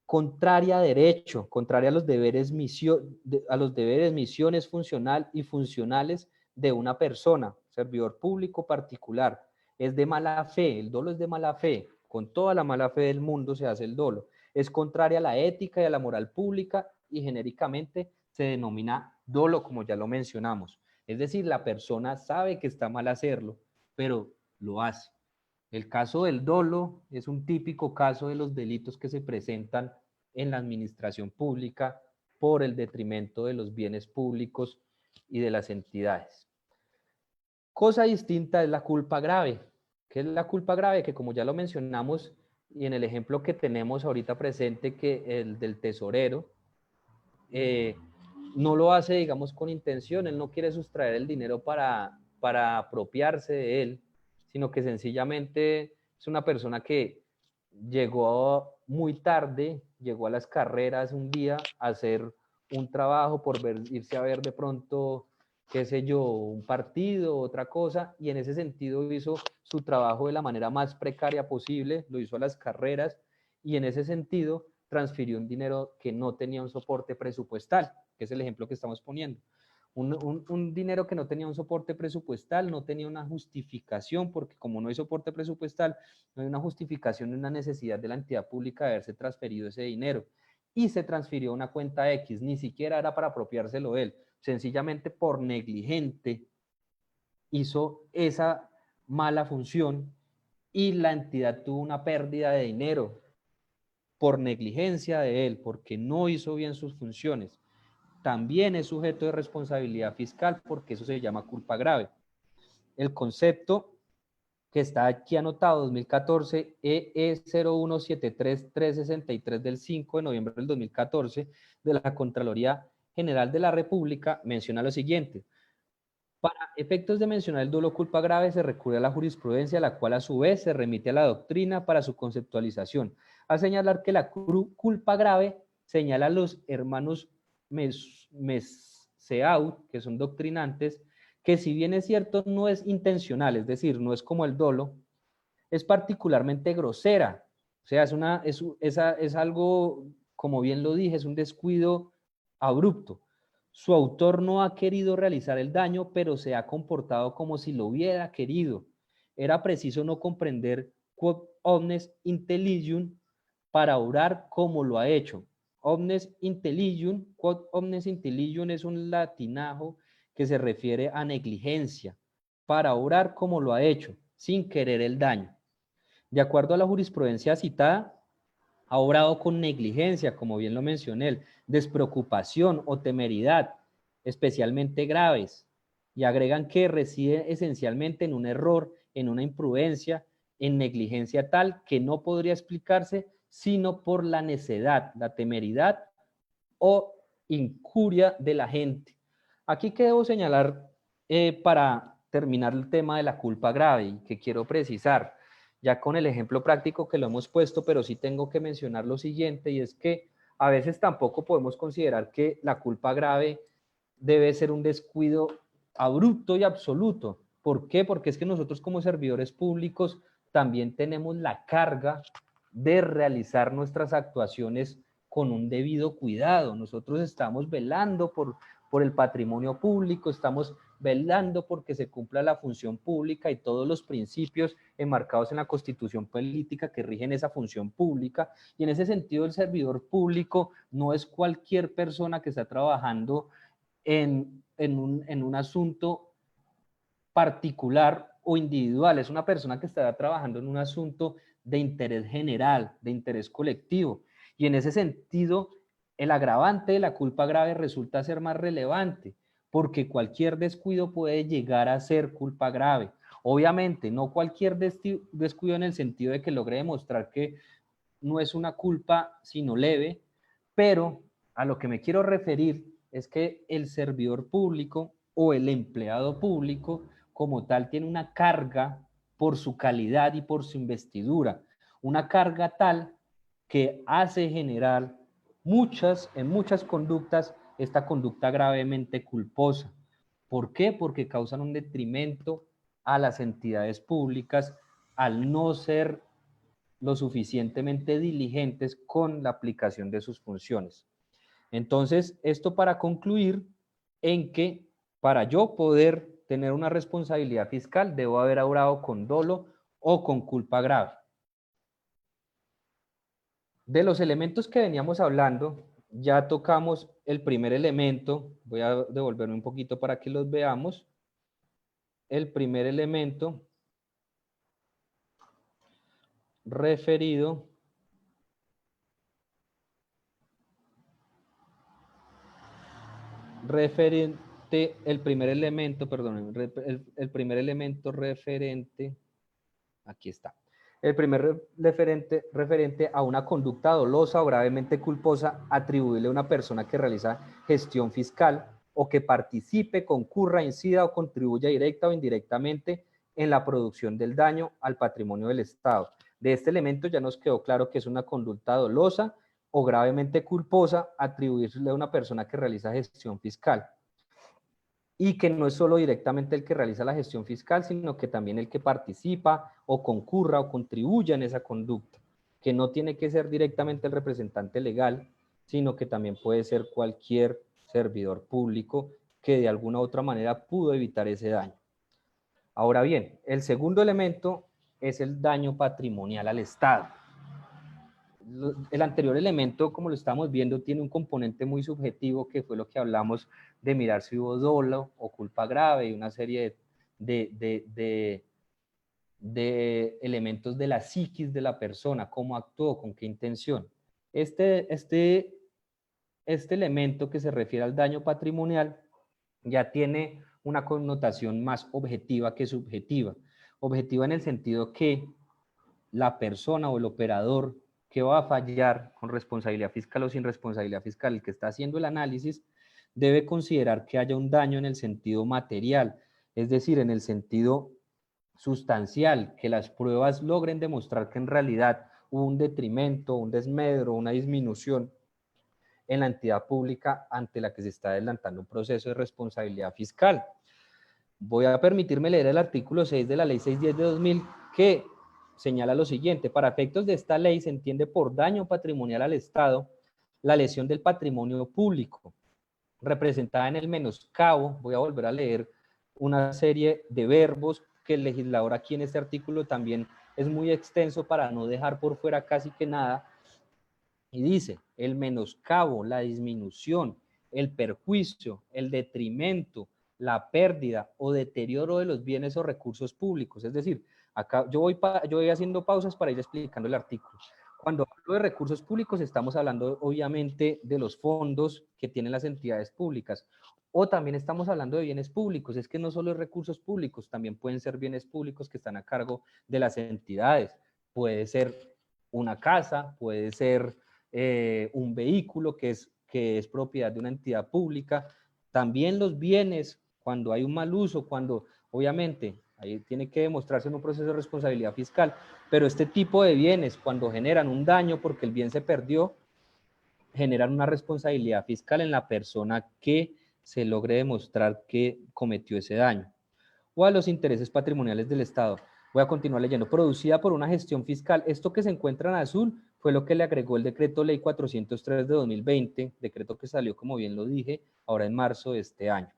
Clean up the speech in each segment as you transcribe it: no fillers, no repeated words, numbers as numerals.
contraria a derecho, contraria a los deberes, misiones funcionales de una persona, servidor público particular. Es de mala fe, el dolo es de mala fe, con toda la mala fe del mundo se hace el dolo. Es contraria a la ética y a la moral pública y genéricamente se denomina dolo, como ya lo mencionamos. Es decir, la persona sabe que está mal hacerlo, pero lo hace. El caso del dolo es un típico caso de los delitos que se presentan en la administración pública por el detrimento de los bienes públicos y de las entidades. Cosa distinta es la culpa grave. ¿Qué es la culpa grave? Que como ya lo mencionamos y en el ejemplo que tenemos ahorita presente, que el del tesorero, no lo hace, digamos, con intención, él no quiere sustraer el dinero para apropiarse de él, sino que sencillamente es una persona que llegó muy tarde, llegó a las carreras un día a hacer un trabajo por irse a ver de pronto, qué sé yo, un partido, otra cosa, y en ese sentido hizo su trabajo de la manera más precaria posible, lo hizo a las carreras, y en ese sentido transfirió un dinero que no tenía un soporte presupuestal, que es el ejemplo que estamos poniendo. Un dinero que no tenía un soporte presupuestal, no tenía una justificación, porque como no hay soporte presupuestal, no hay una justificación, una necesidad de la entidad pública de haberse transferido ese dinero. Y se transfirió a una cuenta X, ni siquiera era para apropiárselo él, sencillamente por negligente hizo esa mala función y la entidad tuvo una pérdida de dinero por negligencia de él, porque no hizo bien sus funciones. También es sujeto de responsabilidad fiscal porque eso se llama culpa grave. El concepto que está aquí anotado, 2014, EE 0173363 del 5 de noviembre del 2014 de la Contraloría General de la República, menciona lo siguiente: para efectos de mencionar el dolo culpa grave se recurre a la jurisprudencia, la cual a su vez se remite a la doctrina para su conceptualización. A señalar que la culpa grave señala a los hermanos Meseau, que son doctrinantes, que si bien es cierto no es intencional, es decir, no es como el dolo, es particularmente grosera. O sea, es algo, como bien lo dije, es un descuido abrupto. Su autor no ha querido realizar el daño, pero se ha comportado como si lo hubiera querido. Era preciso no comprender quod omnes intelligium para obrar como lo ha hecho. Omnes intelligium, quod omnes intelligium es un latinajo que se refiere a negligencia, para obrar como lo ha hecho, sin querer el daño. De acuerdo a la jurisprudencia citada, ha obrado con negligencia, como bien lo mencioné, despreocupación o temeridad, especialmente graves, y agregan que reside esencialmente en un error, en una imprudencia, en negligencia tal que no podría explicarse sino por la necedad, la temeridad o incuria de la gente. Aquí que debo señalar para terminar el tema de la culpa grave y que quiero precisar, ya con el ejemplo práctico que lo hemos puesto, pero sí tengo que mencionar lo siguiente, y es que a veces tampoco podemos considerar que la culpa grave debe ser un descuido abrupto y absoluto. ¿Por qué? Porque es que nosotros como servidores públicos también tenemos la carga de realizar nuestras actuaciones con un debido cuidado. Nosotros estamos velando por el patrimonio público, estamos velando porque se cumpla la función pública y todos los principios enmarcados en la Constitución política que rigen esa función pública. Y en ese sentido, el servidor público no es cualquier persona que está trabajando en un asunto particular o individual, es una persona que está trabajando en un asunto de interés general, de interés colectivo. Y en ese sentido, el agravante de la culpa grave resulta ser más relevante, porque cualquier descuido puede llegar a ser culpa grave. Obviamente, no cualquier descuido en el sentido de que logre demostrar que no es una culpa sino leve, pero a lo que me quiero referir es que el servidor público o el empleado público como tal tiene una carga por su calidad y por su investidura, una carga tal que hace generar en muchas conductas esta conducta gravemente culposa. ¿Por qué? Porque causan un detrimento a las entidades públicas al no ser lo suficientemente diligentes con la aplicación de sus funciones. Entonces, esto para concluir en que para yo poder tener una responsabilidad fiscal, debo haber obrado con dolo o con culpa grave. De los elementos que veníamos hablando, ya tocamos el primer elemento. Voy a devolverme un poquito para que los veamos. El primer elemento referido el primer elemento, perdón, el primer elemento referente, aquí está. El primer referente a una conducta dolosa o gravemente culposa atribuible a una persona que realiza gestión fiscal o que participe, concurra, incida o contribuya directa o indirectamente en la producción del daño al patrimonio del Estado. De este elemento ya nos quedó claro que es una conducta dolosa o gravemente culposa atribuirle a una persona que realiza gestión fiscal. Y que no es solo directamente el que realiza la gestión fiscal, sino que también el que participa o concurra o contribuya en esa conducta, que no tiene que ser directamente el representante legal, sino que también puede ser cualquier servidor público que de alguna u otra manera pudo evitar ese daño. Ahora bien, el segundo elemento es el daño patrimonial al Estado. El anterior elemento, como lo estamos viendo, tiene un componente muy subjetivo, que fue lo que hablamos de mirar si hubo dolo o culpa grave y una serie de elementos de la psiquis de la persona, cómo actuó, con qué intención. Este elemento que se refiere al daño patrimonial ya tiene una connotación más objetiva que subjetiva. Objetiva en el sentido que la persona o el operador que va a fallar con responsabilidad fiscal o sin responsabilidad fiscal, el que está haciendo el análisis, debe considerar que haya un daño en el sentido material, es decir, en el sentido sustancial, que las pruebas logren demostrar que en realidad hubo un detrimento, un desmedro, una disminución en la entidad pública ante la que se está adelantando un proceso de responsabilidad fiscal. Voy a permitirme leer el artículo 6 de la Ley 610 de 2000, que señala lo siguiente: para efectos de esta ley se entiende por daño patrimonial al Estado la lesión del patrimonio público, representada en el menoscabo. Voy a volver a leer una serie de verbos que el legislador aquí en este artículo también es muy extenso para no dejar por fuera casi que nada, y dice: el menoscabo, la disminución, el perjuicio, el detrimento, la pérdida o deterioro de los bienes o recursos públicos. Es decir, acá yo voy haciendo pausas para ir explicando el artículo. Cuando hablo de recursos públicos, estamos hablando obviamente de los fondos que tienen las entidades públicas, o también estamos hablando de bienes públicos. Es que no solo es recursos públicos, también pueden ser bienes públicos que están a cargo de las entidades. Puede ser una casa, puede ser un vehículo que es propiedad de una entidad pública. También los bienes, cuando hay un mal uso, cuando obviamente ahí tiene que demostrarse en un proceso de responsabilidad fiscal, pero este tipo de bienes, cuando generan un daño porque el bien se perdió, generan una responsabilidad fiscal en la persona que se logre demostrar que cometió ese daño, o a los intereses patrimoniales del Estado. Voy a continuar leyendo. Producida por una gestión fiscal. Esto que se encuentra en azul fue lo que le agregó el decreto ley 403 de 2020, decreto que salió, como bien lo dije, ahora en marzo de este año.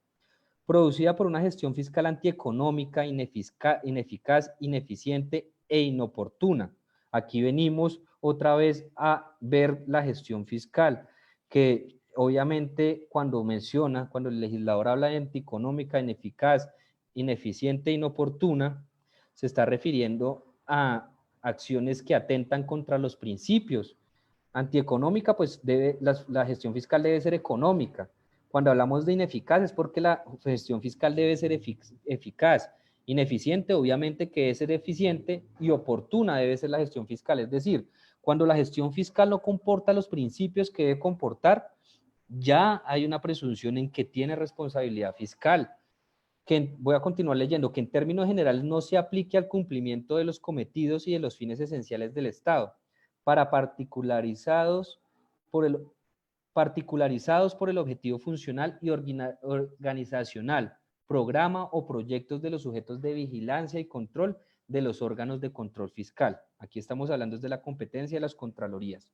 Producida por una gestión fiscal antieconómica, ineficaz, ineficiente e inoportuna. Aquí venimos otra vez a ver la gestión fiscal, que obviamente cuando el legislador habla de antieconómica, ineficaz, ineficiente e inoportuna, se está refiriendo a acciones que atentan contra los principios. Antieconómica, pues la gestión fiscal debe ser económica. Cuando hablamos de ineficaz es porque la gestión fiscal debe ser eficaz. Ineficiente, obviamente, que debe ser eficiente, y oportuna debe ser la gestión fiscal. Es decir, cuando la gestión fiscal no comporta los principios que debe comportar, ya hay una presunción en que tiene responsabilidad fiscal. Voy a continuar leyendo, que en términos generales no se aplique al cumplimiento de los cometidos y de los fines esenciales del Estado, para particularizados por el objetivo funcional y organizacional, programa o proyectos de los sujetos de vigilancia y control de los órganos de control fiscal. Aquí estamos hablando de la competencia de las contralorías.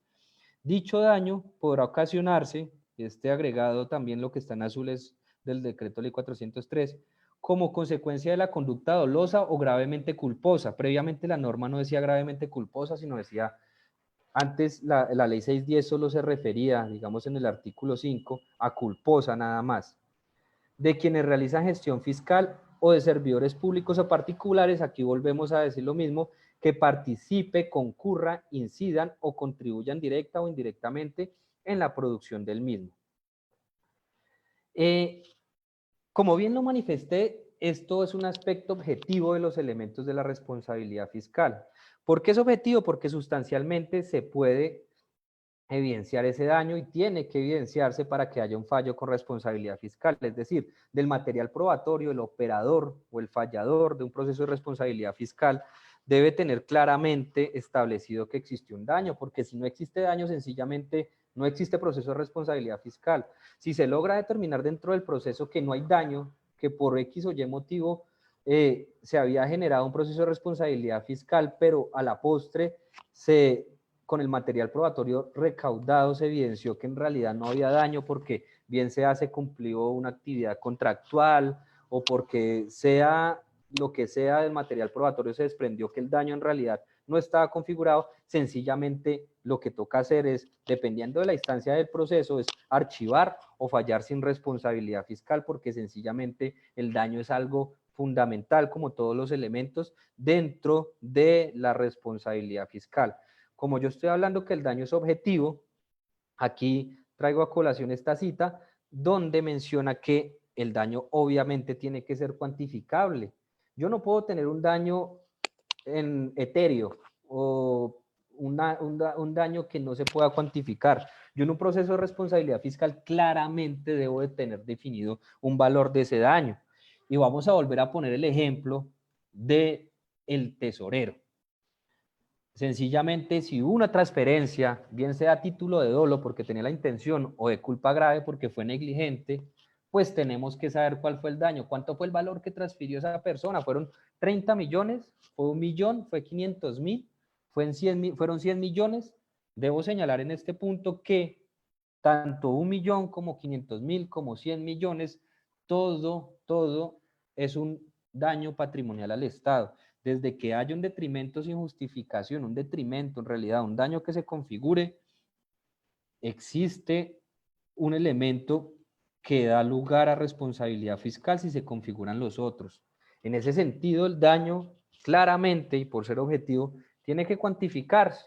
Dicho daño podrá ocasionarse, este agregado también lo que está en azul es del decreto ley 403, como consecuencia de la conducta dolosa o gravemente culposa. Previamente la norma no decía gravemente culposa, sino decía, antes la ley 610 solo se refería, digamos en el artículo 5, a culposa nada más. De quienes realizan gestión fiscal o de servidores públicos o particulares, aquí volvemos a decir lo mismo, que participe, concurra, incidan o contribuyan directa o indirectamente en la producción del mismo. Como bien lo manifesté, esto es un aspecto objetivo de los elementos de la responsabilidad fiscal. ¿Por qué es objetivo? Porque sustancialmente se puede evidenciar ese daño y tiene que evidenciarse para que haya un fallo con responsabilidad fiscal, es decir, del material probatorio, el operador o el fallador de un proceso de responsabilidad fiscal debe tener claramente establecido que existió un daño, porque si no existe daño, sencillamente no existe proceso de responsabilidad fiscal. Si se logra determinar dentro del proceso que no hay daño, que por X o Y motivo se había generado un proceso de responsabilidad fiscal, pero a la postre con el material probatorio recaudado se evidenció que en realidad no había daño porque bien sea se cumplió una actividad contractual o porque sea lo que sea del material probatorio se desprendió que el daño en realidad no estaba configurado, sencillamente lo que toca hacer es, dependiendo de la instancia del proceso, es archivar o fallar sin responsabilidad fiscal porque sencillamente el daño es algo fundamental como todos los elementos dentro de la responsabilidad fiscal. Como yo estoy hablando que el daño es objetivo, aquí traigo a colación esta cita donde menciona que el daño obviamente tiene que ser cuantificable. Yo no puedo tener un daño en etéreo o un daño que no se pueda cuantificar. Yo en un proceso de responsabilidad fiscal claramente debo de tener definido un valor de ese daño. Y vamos a volver a poner el ejemplo de el tesorero. Sencillamente, si hubo una transferencia, bien sea a título de dolo porque tenía la intención o de culpa grave porque fue negligente, pues tenemos que saber cuál fue el daño, cuánto fue el valor que transfirió esa persona. ¿Fueron 30 millones? ¿Fue 1 millón? ¿Fue 500.000? ¿Fueron 100 millones? Debo señalar en este punto que tanto 1 millón como 500.000 como 100 millones, todo es un daño patrimonial al Estado. Desde que haya un detrimento sin justificación, un detrimento en realidad, un daño que se configure, existe un elemento que da lugar a responsabilidad fiscal si se configuran los otros. En ese sentido, el daño claramente, y por ser objetivo, tiene que cuantificarse.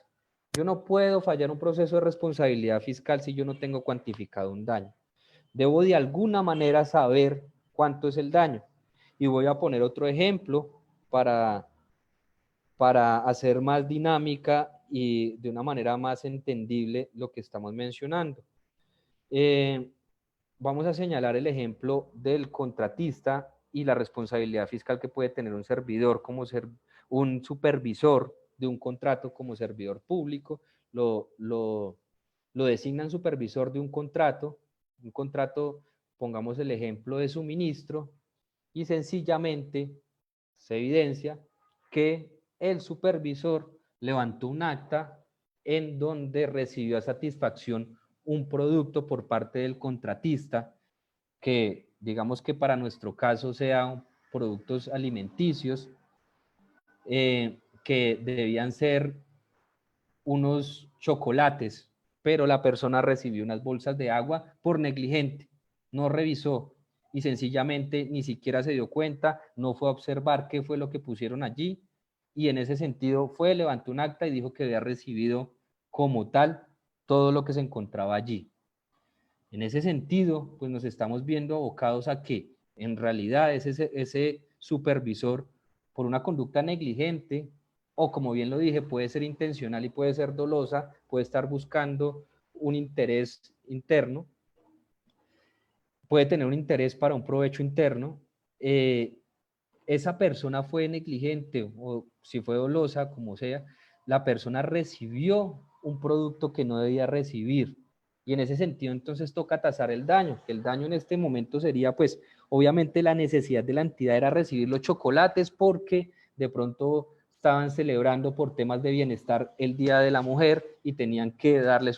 Yo no puedo fallar un proceso de responsabilidad fiscal si yo no tengo cuantificado un daño. Debo de alguna manera saber cuánto es el daño. Y voy a poner otro ejemplo para hacer más dinámica y de una manera más entendible lo que estamos mencionando. Vamos a señalar el ejemplo del contratista y la responsabilidad fiscal que puede tener un servidor como ser un supervisor de un contrato como servidor público, lo designan supervisor de un contrato, pongamos el ejemplo de suministro, y sencillamente se evidencia que el supervisor levantó un acta en donde recibió a satisfacción un producto por parte del contratista que digamos que para nuestro caso sean productos alimenticios que debían ser unos chocolates, pero la persona recibió unas bolsas de agua por negligente, no revisó y sencillamente ni siquiera se dio cuenta, no fue a observar qué fue lo que pusieron allí y en ese sentido fue, levantó un acta y dijo que había recibido como tal todo lo que se encontraba allí. En ese sentido, pues nos estamos viendo abocados a que en realidad ese supervisor, por una conducta negligente, o como bien lo dije, puede ser intencional y puede ser dolosa, puede estar buscando un interés interno, puede tener un interés para un provecho interno, esa persona fue negligente o si fue dolosa, como sea, la persona recibió un producto que no debía recibir. Y en ese sentido, entonces toca tasar el daño, que el daño en este momento sería, pues, obviamente la necesidad de la entidad era recibir los chocolates porque de pronto estaban celebrando por temas de bienestar el Día de la Mujer y tenían que darles